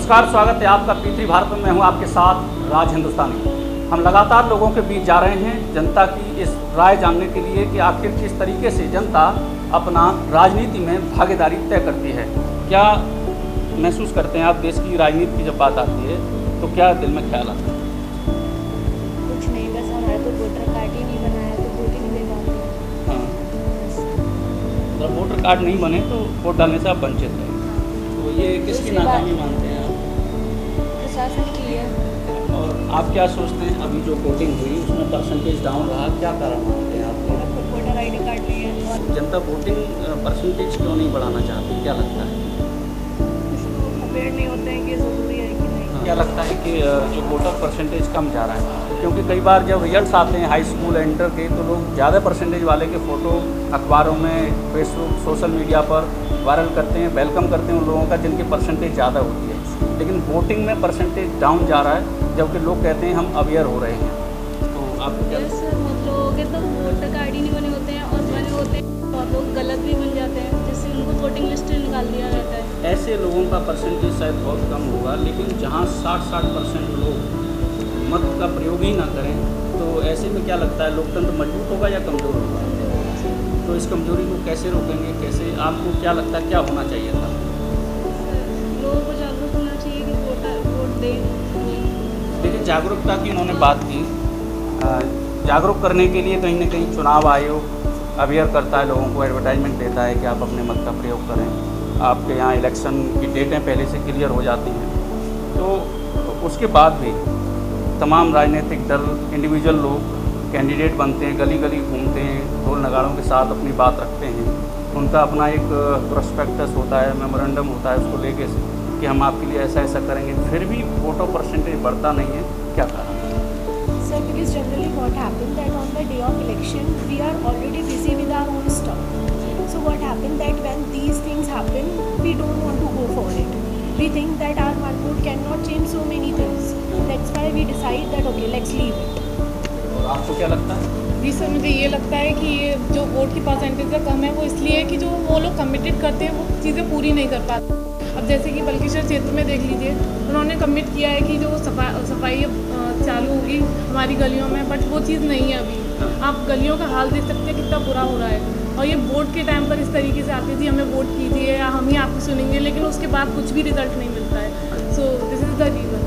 नमस्कार, स्वागत है आपका P3 भारत में। मैं हूं आपके साथ राज हिंदुस्तानी। हम लगातार लोगों के बीच जा रहे हैं जनता की इस राय जानने के लिए कि आखिर किस तरीके से जनता अपना राजनीति में भागीदारी तय करती है। क्या महसूस करते हैं आप देश की राजनीति की जब बात आती है तो क्या दिल में ख्याल आता है? कुछ नहीं, बस हमारा तो वोटर कार्ड ही नहीं बनाया तो वोट ही नहीं दे पाते। हाँ, जब वोटर कार्ड नहीं बने तो वोट डालने से आप वंचित हैं। तो ये किसकी नाकामी मानते हैं आप? प्रशासन की है। और आप क्या सोचते हैं अभी जो वोटिंग हुई उसमें परसेंटेज डाउन रहा, क्या कारण मानते हैं आप? मेरा खुद वोटर ID कार्ड नहीं है और जनता वोटिंग परसेंटेज क्यों नहीं बढ़ाना चाहती, क्या लगता है? कुछ लोग अवेयर नहीं होते हैं कि ज़रूरी है कि नहीं। क्या लगता है कि जो वोटर परसेंटेज कम जा रहा है? क्योंकि कई बार जब रिजल्ट्स आते हैं हाई स्कूल इंटर के तो लोग ज़्यादा परसेंटेज वाले के फ़ोटो अखबारों में, फेसबुक, सोशल मीडिया पर वायरल करते हैं, वेलकम करते हैं उन लोगों का जिनकी परसेंटेज ज़्यादा होती है। लेकिन वोटिंग में परसेंटेज डाउन जा रहा है जबकि लोग कहते हैं हम अवेयर हो रहे हैं। तो आपको क्या लगता है? सर बहुत लोगों के तो वोटर कार्ड ही नहीं बने होते हैं और बने होते हैं और लोग गलत भी बन जाते हैं जिससे उनको वोटिंग लिस्ट से निकाल दिया जाता है। ऐसे लोगों का परसेंटेज शायद बहुत कम होगा, लेकिन जहाँ 60% लोग मत का प्रयोग ही ना करें तो ऐसे में क्या लगता है लोकतंत्र मजबूत होगा या कमज़ोर होगा? तो इस कमजोरी को कैसे रोकेंगे, कैसे, आपको क्या लगता है क्या होना चाहिए था? लोगों को जागरूक होना चाहिए कि वोट दें। देखिए, जागरूकता की उन्होंने बात की। जागरूक करने के लिए कहीं ना कहीं चुनाव आयोग अवेयर करता है लोगों को, एडवर्टाइजमेंट देता है कि आप अपने मत का प्रयोग करें। आपके यहाँ इलेक्शन की डेटें पहले से क्लियर हो जाती हैं। तो उसके बाद भी तमाम राजनीतिक दल, इंडिविजुअल लोग कैंडिडेट बनते हैं, गली गली घूमते हैं, ढोल नगाड़ों के साथ अपनी बात रखते हैं। उनका अपना एक प्रोस्पेक्टस होता है, मेमोरेंडम होता है, उसको लेके कि हम आपके लिए ऐसा ऐसा करेंगे, फिर भी वोटर परसेंटेज बढ़ता नहीं है, क्या कारण? Sir, because generally what happens that on the day of election we are already busy with our own stuff. So what happens that when these things happen, we don't want to go for it. We think that our one vote cannot change so many things. That's why we decide that okay, let's leave it. और आपको क्या लगता है? जी sir, मुझे ये लगता है कि ये जो वोट की परसेंटेज कम है वो इसलिए है कि जो वो लोग कमिटेड करते हैं वो चीज़ें पूरी नहीं कर पाते। अब जैसे कि बल्किशहर क्षेत्र में देख लीजिए, उन्होंने कमिट किया है कि जो सफाई चालू होगी हमारी गलियों में, बट वो चीज़ नहीं है अभी। आप गलियों का हाल देख सकते हैं कितना बुरा हो रहा है। और ये वोट के टाइम पर इस तरीके से आते जी हमें वोट कीजिए या हम ही आपको सुनेंगे, लेकिन उसके बाद कुछ भी रिजल्ट नहीं मिलता है। So this is the reason.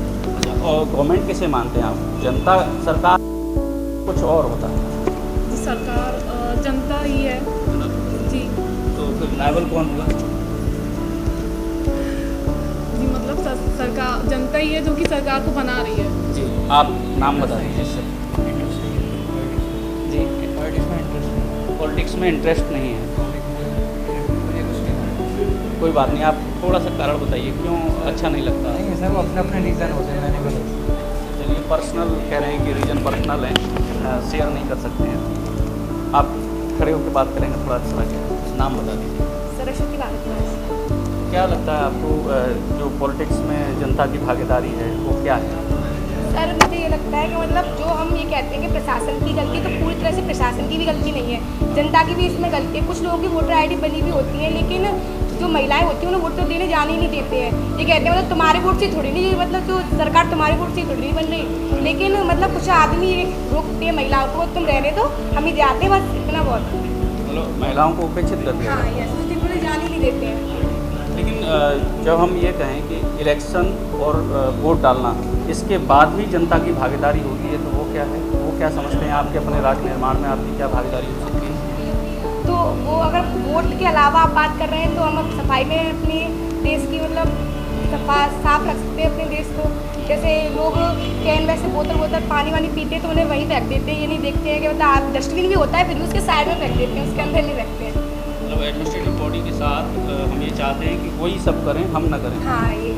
और गवर्नमेंट किसे मानते हैं आप? जनता, सरकार, कुछ और होता है? सरकार जनता ही है जी। तो फिर लायबल कौन होगा? जी मतलब सरकार जनता ही है जो कि सरकार को बना रही है। जी, आप नाम बता दीजिए सर। जी, पॉलिटिक्स में इंटरेस्ट नहीं है। कोई बात नहीं, आप थोड़ा सा कारण बताइए क्यों अच्छा नहीं लगता? नहीं सर, वो अपने अपने रीज़न होते हैं, मैंने बोला। चलिए, पर्सनल कह रहे हैं कि रीजन पर्सनल है, शेयर नहीं कर सकते हैं। आप खड़े होकर बात करेंगे थोड़ा अच्छा लगे। नाम बता दीजिए। सरस्वती भारद्वाज। क्या लगता है आपको जो पॉलिटिक्स में जनता की भागीदारी है वो क्या है? सर, मुझे ये लगता है कि मतलब जो हम ये कहते हैं कि प्रशासन की गलती, तो पूरी तरह से प्रशासन की भी गलती नहीं है, जनता की भी इसमें गलती है। कुछ लोगों की वोटर ID बनी हुई होती है लेकिन जो महिलाएं होती हैं उन्हें वोट तो देने जाने ही नहीं देते हैं। ये कहते हैं मतलब तुम्हारे वोट से थोड़ी नहीं, मतलब जो सरकार तुम्हारे वोट से थोड़ी नहीं बन रही, लेकिन मतलब कुछ आदमी रोकते हैं महिलाओं को, तुम रहने दो, हम ही जाते हैं, बस इतना बहुत। मतलब महिलाओं को उपेक्षित कर दिया? हाँ, यस, कुछ दिन उन्हें जाने ही नहीं देते हैं। लेकिन जब हम ये कहें कि इलेक्शन और वोट डालना, इसके बाद भी जनता की भागीदारी होती है तो वो क्या है? वो क्या समझते हैं आपके अपने राज्य निर्माण में आपकी क्या भागीदारी हो सकती है? तो वो अगर वोट के अलावा आप बात कर रहे हैं तो हम अब सफाई में अपने देश की मतलब साफ रख सकते हैं अपने देश को। जैसे लोग कैन में से बोतल पानी वानी पीते हैं तो उन्हें वहीं फेंक देते हैं, ये नहीं देखते हैं कि मतलब डस्टबिन भी होता है फिर भी उसके साइड में फेंक देते हैं, उसके अंदर नहीं रखते हैं। मतलब एडमिनिस्ट्रेटिव बॉडी के साथ हम ये चाहते हैं कि वही सब करें, हम ना करें। हाँ, ये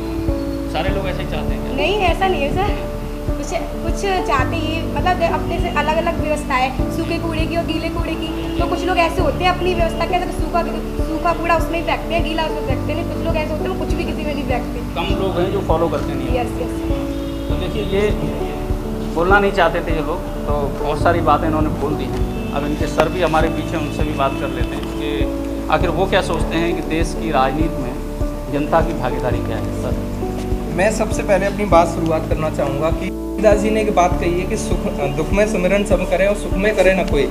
सारे लोग ऐसे ही चाहते हैं? नहीं, ऐसा नहीं है सर, कुछ चाहते ही मतलब अपने से अलग अलग व्यवस्था है, सूखे कूड़े की और गीले कूड़े की। तो कुछ लोग ऐसे होते हैं अपनी व्यवस्था के अंदर सूखा कूड़ा उसमें ही फेंकते हैं, गीला उसमें फेंकते हैं। कुछ लोग ऐसे होते हैं कुछ भी किसी में नहीं फेंकते। कम लोग हैं जो फॉलो करते नहीं। Yes yes. तो देखिए, ये बोलना नहीं चाहते थे ये लोग, तो बहुत सारी बातें इन्होंने बोल दी हैं। अब इनके सर भी हमारे पीछे, उनसे भी बात कर लेते हैं कि आखिर वो क्या सोचते हैं कि देश की राजनीति में जनता की भागीदारी क्या है। सर, मैं सबसे पहले अपनी बात शुरुआत करना चाहूँगा कि दास जी ने एक बात कही है कि दुख में सुमिरन सब करे और सुख में करे ना कोई।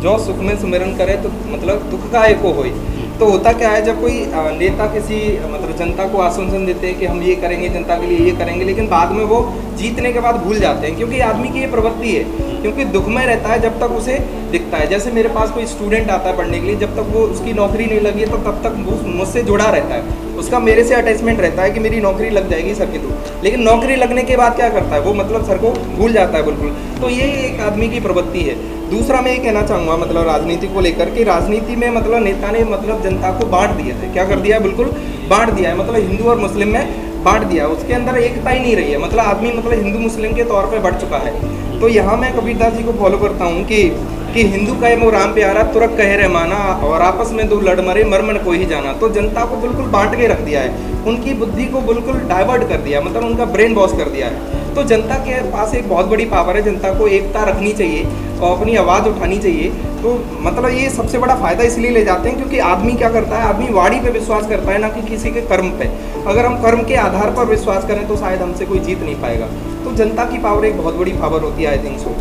जो सुख में सुमिरन करे तो मतलब दुख का एको होई। तो होता क्या है, जब कोई नेता किसी मतलब जनता को आश्वासन देते हैं कि हम ये करेंगे, जनता के लिए ये करेंगे, लेकिन बाद में वो जीतने के बाद भूल जाते हैं, क्योंकि आदमी की ये प्रवृत्ति है, क्योंकि दुख में रहता है जब तक उसे दिखता है। जैसे मेरे पास कोई स्टूडेंट आता है पढ़ने के लिए, जब तक वो उसकी नौकरी नहीं लगी है तो तब तक वो मुझसे जुड़ा रहता है, उसका मेरे से अटैचमेंट रहता है कि मेरी नौकरी लग जाएगी सर के थ्रू। लेकिन नौकरी लगने के बाद क्या करता है वो, मतलब सर को भूल जाता है बिल्कुल। तो ये एक आदमी की प्रवृत्ति है। दूसरा मैं ये कहना चाहूँगा मतलब राजनीति को लेकर कि राजनीति में मतलब नेता ने मतलब जनता को बांट दिया है। क्या कर दिया है, बिल्कुल बांट दिया है, मतलब हिंदू और मुस्लिम में बांट दिया है। उसके अंदर एकता ही नहीं रही है, मतलब आदमी मतलब हिंदू मुस्लिम के तौर पे बढ़ चुका है। तो यहाँ मैं कबीरदास जी को फॉलो करता हूँ कि हिंदू कहे मो राम प्यारा, तुरक कहे रे माना, और आपस में दो लड़ मरे मर मन कोई ही जाना। तो जनता को बिल्कुल बांट के रख दिया है, उनकी बुद्धि को बिल्कुल डाइवर्ट कर दिया, मतलब उनका ब्रेन वॉश कर दिया है। तो जनता के पास एक बहुत बड़ी पावर है, जनता को एकता रखनी चाहिए और अपनी आवाज़ उठानी चाहिए। तो मतलब ये सबसे बड़ा फ़ायदा इसलिए ले जाते हैं क्योंकि आदमी क्या करता है, आदमी वाणी पे विश्वास करता है, ना कि किसी के कर्म पे। अगर हम कर्म के आधार पर विश्वास करें तो शायद हमसे कोई जीत नहीं पाएगा। तो जनता की पावर एक बहुत बड़ी पावर होती है, आई थिंक सो।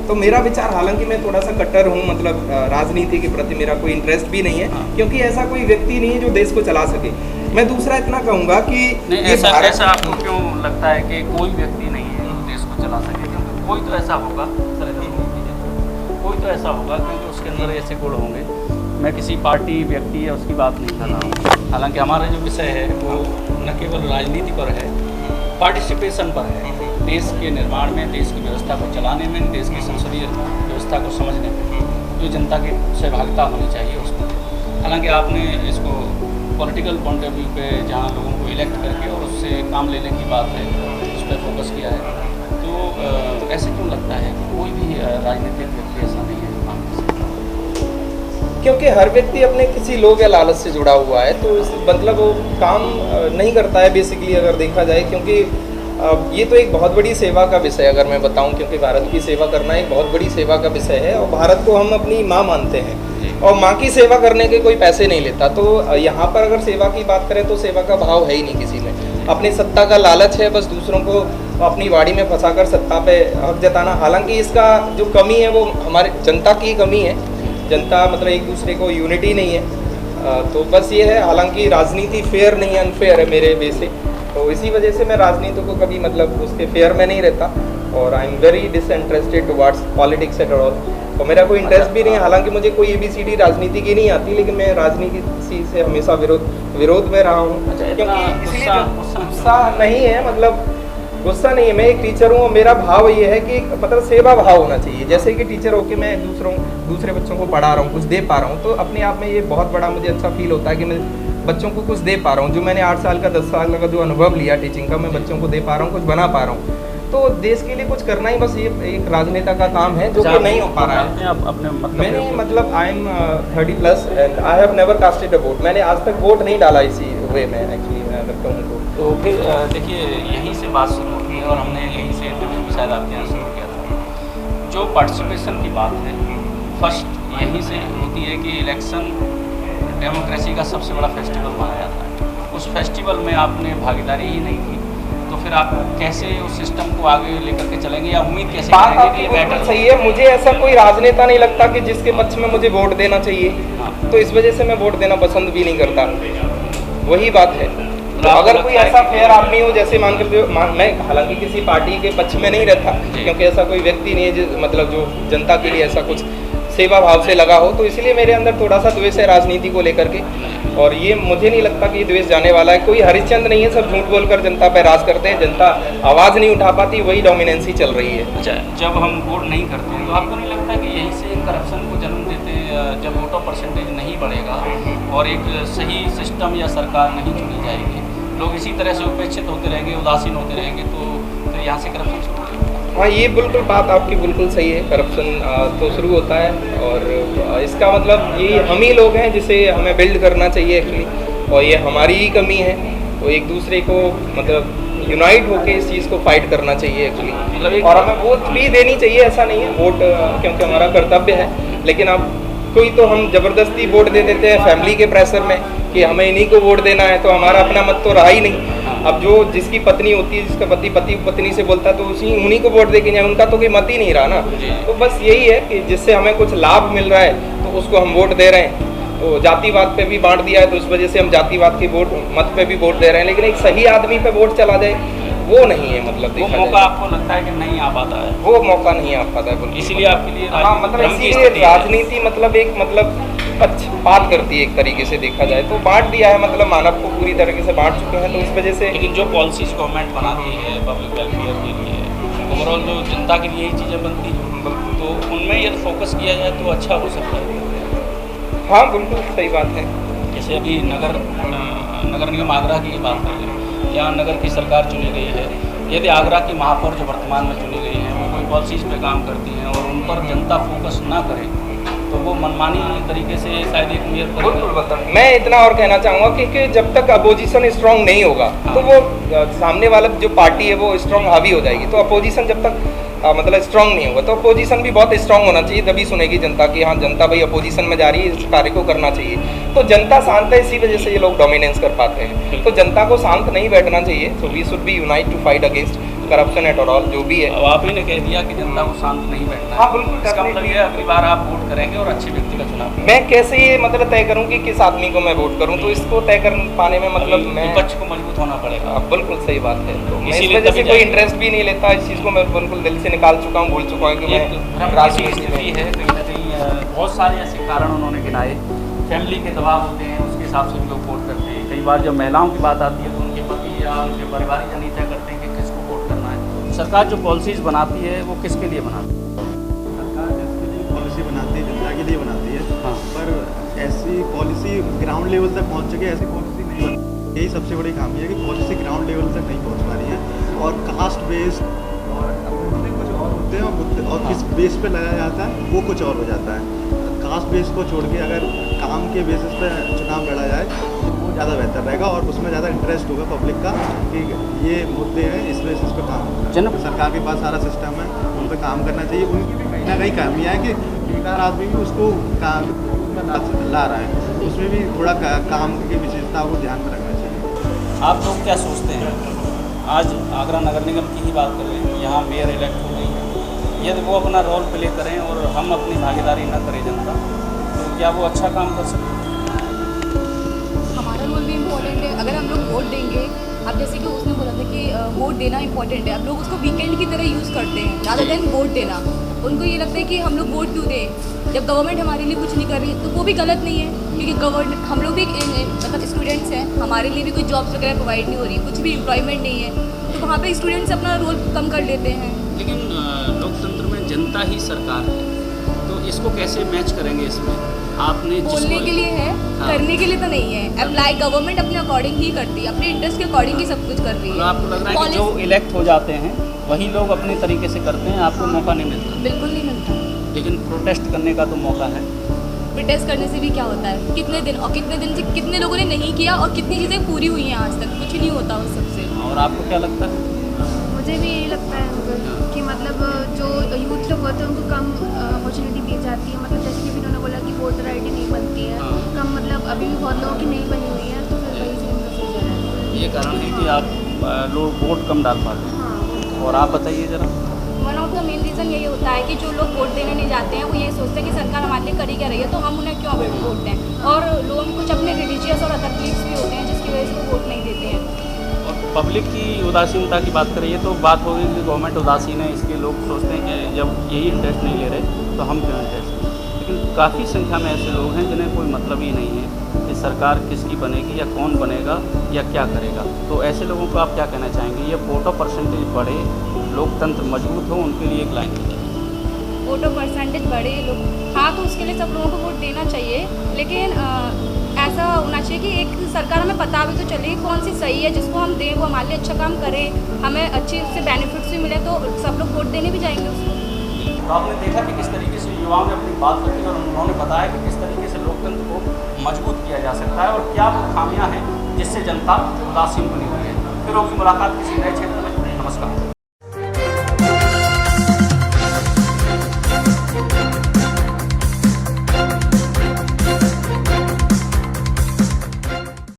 तो मेरा विचार, हालांकि मैं थोड़ा सा कट्टर हूँ, मतलब राजनीति के प्रति मेरा कोई इंटरेस्ट भी नहीं है, क्योंकि ऐसा कोई व्यक्ति नहीं है जो देश को चला सके। मैं दूसरा इतना कहूँगा कि ऐसा आपको क्यों लगता है कि कोई व्यक्ति नहीं है जो देश को चला सके? क्योंकि कोई तो ऐसा होगा सर, कोई तो ऐसा होगा क्योंकि उसके अंदर ऐसे गुण होंगे। मैं किसी पार्टी, व्यक्ति या उसकी बात नहीं कर रहा हूँ। हालांकि हमारा जो विषय है वो न केवल राजनीति पर है, पार्टिसिपेशन पर है, देश के निर्माण में, देश की व्यवस्था को चलाने में, देश की संसदीय व्यवस्था को समझने में जो जनता की सहभागिता होनी चाहिए उसमें। हालांकि आपने इसको पॉलिटिकल पॉइंट ऑफ व्यू पे, जहाँ लोगों को इलेक्ट करके और उससे काम लेने की बात है, उस पर फोकस किया है। तो ऐसे क्यों लगता है कि कोई भी राजनीतिक व्यक्ति ऐसा नहीं है? क्योंकि हर व्यक्ति अपने किसी लोभ या लालच से जुड़ा हुआ है, तो मतलब वो काम नहीं करता है बेसिकली, अगर देखा जाए। क्योंकि ये तो एक बहुत बड़ी सेवा का विषय है, अगर मैं बताऊं, क्योंकि भारत की सेवा करना एक बहुत बड़ी सेवा का विषय है और भारत को हम अपनी माँ मानते हैं और माँ की सेवा करने के कोई पैसे नहीं लेता। तो यहाँ पर अगर सेवा की बात करें तो सेवा का भाव है ही नहीं किसी में। अपनी सत्ता का लालच है, बस दूसरों को अपनी वाड़ी में फंसाकर सत्ता पे हक जताना। हालांकि इसका जो कमी है वो हमारे जनता की कमी है, जनता मतलब एक दूसरे को यूनिटी नहीं है। तो बस ये है, हालांकि राजनीति फेयर नहीं है, अनफेयर है मेरे वे से। तो इसी वजह से मैं राजनीति को कभी मतलब उसके फेयर में नहीं रहता और I am very disinterested towards politics at all. और मेरा कोई इंटरेस्ट भी नहीं है, हालांकि मुझे कोई ABCD राजनीति की नहीं आती, लेकिन मैं राजनीति से हमेशा विरोध में रहा हूँ। क्योंकि इसलिए गुस्सा नहीं है, मतलब गुस्सा नहीं है। मैं एक टीचर हूँ और मेरा भाव ये है कि मतलब सेवा भाव होना चाहिए। जैसे कि टीचर होकर मैं दूसरे बच्चों को पढ़ा रहा हूँ, कुछ दे पा रहा हूँ, तो अपने आप में ये बहुत बड़ा मुझे अच्छा फील होता है कि मैं बच्चों को कुछ दे पा रहा हूँ। जो मैंने 8 साल का 10 साल का जो अनुभव लिया टीचिंग का, मैं बच्चों को दे पा रहा हूँ, कुछ बना पा रहा हूँ। तो देश के लिए कुछ करना ही बस ये एक राजनेता का काम है, जो कि नहीं हो पा रहा है। अपने मैंने मतलब I am 30+ and I have never casted a vote. मैंने आज तक वोट नहीं डाला इसी वे में, एक्चुअली मैं अगर कहूँ तो फिर देखिए यहीं से बात शुरू होती है और हमने यहीं से शायद आपके यहाँ शुरू किया था। जो पार्टिसिपेशन की बात है, फर्स्ट यहीं से होती है कि इलेक्शन डेमोक्रेसी का सबसे बड़ा फेस्टिवल माना जाता है। उस फेस्टिवल में आपने भागीदारी ही नहीं की, तो फिर आप कैसे उस सिस्टम को आगे लेकर के चलेंगे या उम्मीद कैसे बात करेंगे आपकी कि ये बेटर सही है। मुझे ऐसा कोई राजनेता नहीं लगता कि जिसके पक्ष में मुझे वोट देना चाहिए, तो इस वजह से मैं वोट देना पसंद भी नहीं करता। वही बात है। तो अगर कोई ऐसा फेयर आदमी हो, जैसे मान कर मैं हालांकि किसी पार्टी के पक्ष में नहीं रहता, क्योंकि ऐसा कोई व्यक्ति नहीं है मतलब जो जनता के लिए ऐसा कुछ सेवा भाव से लगा हो, तो इसलिए मेरे अंदर थोड़ा सा द्वेष है राजनीति को लेकर के। और ये मुझे नहीं लगता कि ये द्वेष जाने वाला है। कोई हरिश्चंद्र नहीं है, सब झूठ बोलकर जनता पर राज करते हैं, जनता आवाज़ नहीं उठा पाती, वही डोमिनेंसी चल रही है। अच्छा, जब हम वोट नहीं करते हैं तो आपको नहीं लगता कि यहीं से करप्शन को जन्म देते, जब वोटर परसेंटेज नहीं बढ़ेगा और एक सही सिस्टम या सरकार नहीं चुनी जाएगी, लोग इसी तरह से उपेक्षित होते रहेंगे, उदासीन होते रहेंगे, तो फिर यहाँ से करप्शन शुरू होगा? हाँ, ये बिल्कुल बात आपकी बिल्कुल सही है। करप्शन तो शुरू होता है और इसका मतलब ये हम ही लोग हैं जिसे हमें बिल्ड करना चाहिए एक्चुअली, और ये हमारी ही कमी है। तो एक दूसरे को मतलब यूनाइट होकर इस चीज़ को फाइट करना चाहिए एक्चुअली, मतलब और हमें वोट भी देनी चाहिए, ऐसा नहीं है वोट क्योंकि हमारा कर्तव्य है। लेकिन अब कोई तो हम ज़बरदस्ती वोट दे देते हैं फैमिली के प्रेशर में कि हमें इन्हीं को वोट देना है, तो हमारा अपना मत तो रहा ही नहीं। अब जो जिसकी पत्नी होती है, जिसका पति पत्नी से बोलता है तो उन्हीं को वोट देके जाए, उनका तो कोई मत ही नहीं रहा ना। तो बस यही है कि जिससे हमें कुछ लाभ मिल रहा है तो उसको हम वोट दे रहे हैं। तो जातिवाद पे भी बांट दिया है तो उस वजह से हम जातिवाद के मत पे भी वोट दे रहे हैं, लेकिन एक सही आदमी पे वोट चला जाए वो नहीं है। मतलब वो मौका आपको लगता है कि नहीं आ पाता है? वो मौका नहीं आ पाता है, इसीलिए आपके लिए हाँ, मतलब इसीलिए राजनीति मतलब एक पक्षपात करती है एक तरीके से देखा जाए तो। बांट दिया है, मतलब मानव को पूरी तरीके से बांट चुके हैं, तो इस वजह से। लेकिन जो पॉलिसीज गवर्नमेंट बनाती है पब्लिक वेलफेयर के लिए, ओवरऑल जो जनता के लिए ही चीज़ें बनती हैं, तो उनमें यदि फोकस किया जाए तो अच्छा हो सकता है। हाँ बिल्कुल सही बात है। जैसे अभी नगर निगम आगरा की बात करें, यहाँ नगर की सरकार चुनी गई है, यदि आगरा की महापौर जो वर्तमान में चुनी गई हैं वो कोई पॉलिसीज़ पे काम करती हैं और उन पर जनता फोकस ना करे तो वो मनमानी तरीके से शायद एक मेयर करेगा। मैं इतना और कहना चाहूँगा कि जब तक अपोजिशन स्ट्रांग नहीं होगा तो वो सामने वाला जो पार्टी है वो स्ट्रांग हावी हो जाएगी। तो अपोजिशन जब तक मतलब स्ट्रांग नहीं होगा तो अपोजिशन भी बहुत स्ट्रांग होना चाहिए, तभी सुनेगी जनता कि हाँ जनता भाई अपोजिशन में जा रही है, इस कार्य को करना चाहिए। तो जनता शांत है, इसी वजह से ये लोग डोमिनेंस कर पाते हैं। तो जनता को शांत नहीं बैठना चाहिए। So we should be unite to fight against corruption at all जो भी है। अब आप ही ने कह दिया कि जनता को शांत नहीं बैठना है। हाँ बिल्कुल, इसका मतलब ये अगली बार आप वोट करेंगे और अच्छे व्यक्ति का चुनाव। मैं कैसे ये मतलब तय करूं कि किस आदमी को मैं वोट करूं, तो इसको तय कर पाने में मतलब मैं विपक्ष को मजबूत होना पड़ेगा। बिल्कुल सही बात है। तो मैं इस इसीलिए वजह से तभी कोई इंटरेस्ट भी नहीं लेता इस चीज़ को, मैं बिल्कुल दिल से निकाल चुका हूँ, भूल चुका हूँ कि मैं राजनीति स्थिति है। कहीं ना कहीं बहुत सारे ऐसे कारण उन्होंने गिनाए, फैमिली के दबाव होते हैं, उसके हिसाब से भी लोग वोट करते हैं। कई बार जब महिलाओं की बात आती है तो उनके पति या उनके परिवारजन ही तय करते हैं कि किसको वोट करना है। सरकार जो पॉलिसीज़ बनाती है वो किसके लिए बनाती है? सरकार जिसके लिए पॉलिसी बनाती है जनता के लिए बनाती है। हाँ। पर ऐसी पॉलिसी ग्राउंड लेवल तक पहुंच सके, ऐसी पॉलिसी नहीं बन। यही सबसे बड़ी खामी है कि पॉलिसी ग्राउंड लेवल तक नहीं पहुंच पा रही है और कास्ट बेस्ड और मुद्दे कुछ और होते हैं और किस बेस पे लगाया जाता है वो कुछ और हो जाता है। कास्ट बेस को छोड़ के अगर काम के बेसिस पे चुनाव लड़ा जाए तो वो ज़्यादा बेहतर रहेगा और उसमें ज़्यादा इंटरेस्ट होगा पब्लिक का कि ये मुद्दे हैं, इस बेसिस पे काम होगा। सरकार के पास सारा सिस्टम है, उन पर काम करना चाहिए। उनकी भी कहीं ना कहीं खामियाँ है कि बेकार आदमी भी उसको काम में ला रहा है, उसमें भी थोड़ा काम की विशेषता को ध्यान में रखना चाहिए। आप लोग क्या सोचते हैं? आज आगरा नगर निगम की ही बात करें, यहाँ मेयर इलेक्ट हो गई है, यदि वो अपना रोल प्ले करें और हम अपनी भागीदारी न करें जनता, तो क्या वो अच्छा काम कर सकते हैं? हमारा रोल भी इम्पोर्टेंट है। अगर हम लोग वोट देंगे, अब जैसे कि उसने बोला था कि वोट देना इम्पोर्टेंट है, अब लोग उसको वीकेंड की तरह यूज़ करते हैं ज़्यादा देन वोट देना। उनको ये लगता है कि हम लोग वोट क्यों दें जब गवर्नमेंट हमारे लिए कुछ नहीं कर रही है। तो वो भी गलत नहीं है, क्योंकि गवर्नमेंट हम लोग भी मतलब स्टूडेंट्स हैं, हमारे लिए भी कोई जॉब्स वगैरह प्रोवाइड नहीं हो रही, कुछ भी एम्प्लॉयमेंट नहीं है, तो वहाँ पे स्टूडेंट्स अपना रोल कम कर लेते हैं। लेकिन लोकतंत्र में जनता ही सरकार है, तो इसको कैसे मैच करेंगे? इसमें आपने बोलने के लिए है, हाँ। करने के लिए तो नहीं है। अप्लाई गवर्नमेंट अपने अकॉर्डिंग ही करती है, अपने इंटरेस्ट के अकॉर्डिंग ही सब कुछ कर रही तो है। आपको लग रहा है कि जो इलेक्ट हो जाते हैं वही लोग अपने तरीके से करते हैं, आपको मौका नहीं मिलता? बिल्कुल नहीं मिलता। लेकिन प्रोटेस्ट करने का तो मौका है। प्रोटेस्ट करने से भी क्या होता है, कितने दिन से कितने लोगों ने नहीं किया और कितनी चीज़ें पूरी हुई हैं आज तक, कुछ नहीं होता उस सबसे। और आपको क्या लगता है? मुझे भी यही लगता है कि मतलब जो यूथ लोग होते हैं उनको कम अपॉर्चुनिटी दी जाती है। मतलब जैसे कि उन्होंने बोला कि वोटर आईडी नहीं बनती है, हाँ। कम मतलब अभी भी बहुत लोगों की नहीं बनी हुई है, तो फिर वही से उनका फ्यूचर है। ये कारण है कि आप लोग वोट कम डाल पाते हैं। हाँ। और आप बताइए ज़रा। One of the main reason यही होता है कि जो लोग वोट देने नहीं जाते हैं वो ये सोचते हैं कि सरकार हमारे लिए कर ही क्या रही है, तो हम उन्हें क्यों वोट दें। और लोगों में कुछ अपने रिलीजियस और अदर बिलीफ्स भी होते हैं जिसकी वजह से वो वोट नहीं देते हैं। और पब्लिक की उदासीनता की बात करिए तो बात होगी कि गवर्नमेंट उदासीन है, इसलिए लोग सोचते हैं कि जब यही इंटरेस्ट नहीं ले रहे तो हम क्यों इंटरेस्ट लें। लेकिन काफ़ी संख्या में ऐसे लोग हैं जिन्हें कोई मतलब ही नहीं है कि सरकार किसकी बनेगी या कौन बनेगा या क्या करेगा। तो ऐसे लोगों को आप क्या कहना चाहेंगे? ये वोटर परसेंटेज बढ़े, लोकतंत्र मजबूत हो, उनके लिए एक लाइन है। वोटर परसेंटेज बढ़े लोग, हाँ, तो उसके लिए सब लोगों को वोट देना चाहिए, लेकिन ऐसा होना चाहिए कि एक सरकार हमें पता भी तो चले कौन सी सही है, जिसको हम दें वो हमारे लिए अच्छा काम करे, हमें अच्छे उससे बेनिफिट्स भी मिले, तो सब लोग वोट देने भी जाएंगे उसको। तो आपने देखा कि किस तरीके से युवाओं ने अपनी बात रखी और उन्होंने बताया कि किस तरीके से लोकतंत्र को मजबूत किया जा सकता है और क्या वो खामियां हैं जिससे जनता उदासीन बनी हुई है। फिर होगी मुलाकात किसी नए क्षेत्र